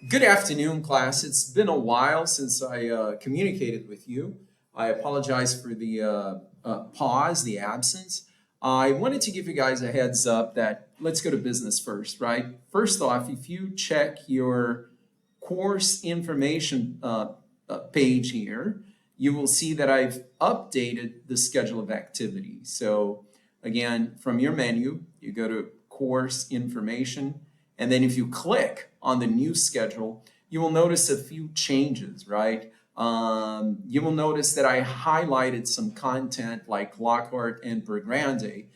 Good afternoon, class. It's been a while since I communicated with you. I apologize for the pause, the absence. I wanted to give you guys a heads up that let's go to business first, right? First off, if you check your course information page here, you will see that I've updated the schedule of activities. So again, from your menu, you go to course information, and then if you click on the new schedule, you will notice a few changes, right? You will notice that I highlighted some content like Lockhart and Per Grande,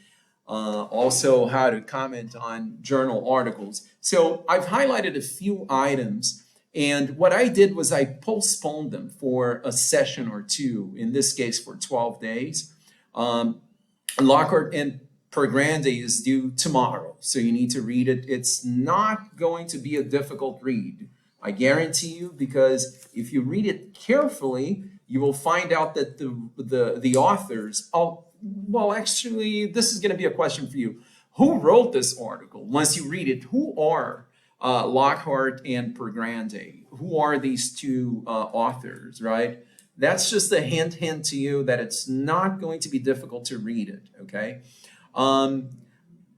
also how to comment on journal articles. So I've highlighted a few items, and what I did was I postponed them for a session or two, in this case for 12 days. Lockhart and Per Grande is due tomorrow, so you need to read it. It's not going to be a difficult read, I guarantee you, because if you read it carefully, you will find out that the authors, well, actually, this is going to be a question for you. Who wrote this article? Once you read it, who are Lockhart and Per Grande? Who are these two authors, right? That's just a hint to you that it's not going to be difficult to read it, okay?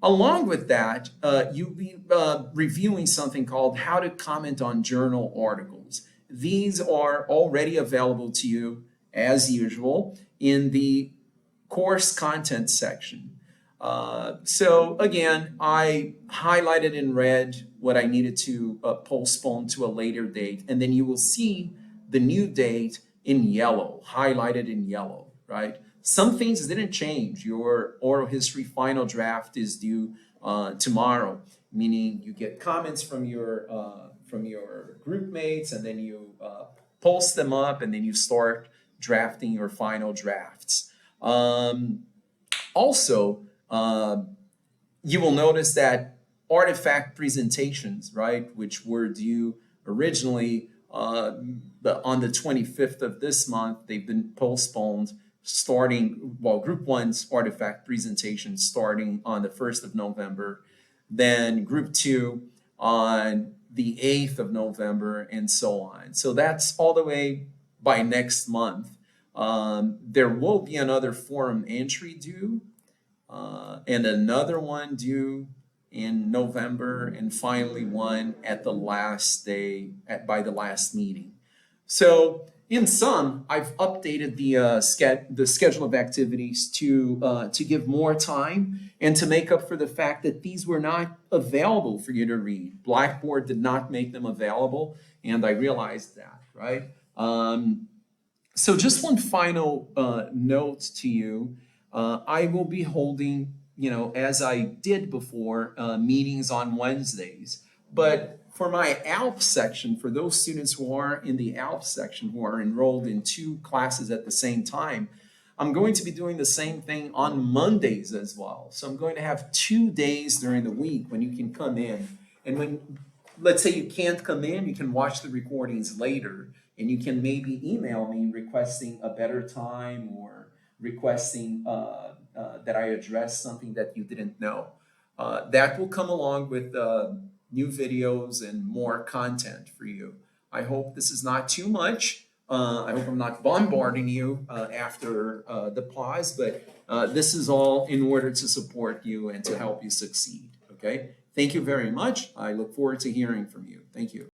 Along with that, you'll be reviewing something called How to Comment on Journal Articles. These are already available to you, as usual, in the course content section. So again, I highlighted in red what I needed to postpone to a later date, and then you will see the new date in yellow, highlighted in yellow, right? Some things didn't change. Your oral history final draft is due tomorrow, meaning you get comments from your group mates, and then you post them up, and then you start drafting your final drafts. Also, you will notice that artifact presentations, right, which were due originally on the 25th of this month, they've been postponed, starting, well, group one's artifact presentation starting on the 1st of November, then group two on the 8th of November, and so on. So that's all the way by next month. There will be another forum entry due, and another one due in November, and finally one at the last day, by the last meeting. So in sum, I've updated the schedule of activities to give more time and to make up for the fact that these were not available for you to read. Blackboard did not make them available, and I realized that, right? So just one final note to you. I will be holding, as I did before, meetings on Wednesdays, but for my ALP section, for those students who are in the ALP section who are enrolled in two classes at the same time, I'm going to be doing the same thing on Mondays as well. So I'm going to have 2 days during the week when you can come in. And when, let's say you can't come in, you can watch the recordings later, and you can maybe email me requesting a better time or requesting that I address something that you didn't know. That will come along with new videos and more content for you. I hope this is not too much. I hope I'm not bombarding you after the pause, but this is all in order to support you and to help you succeed, okay? Thank you very much. I look forward to hearing from you. Thank you.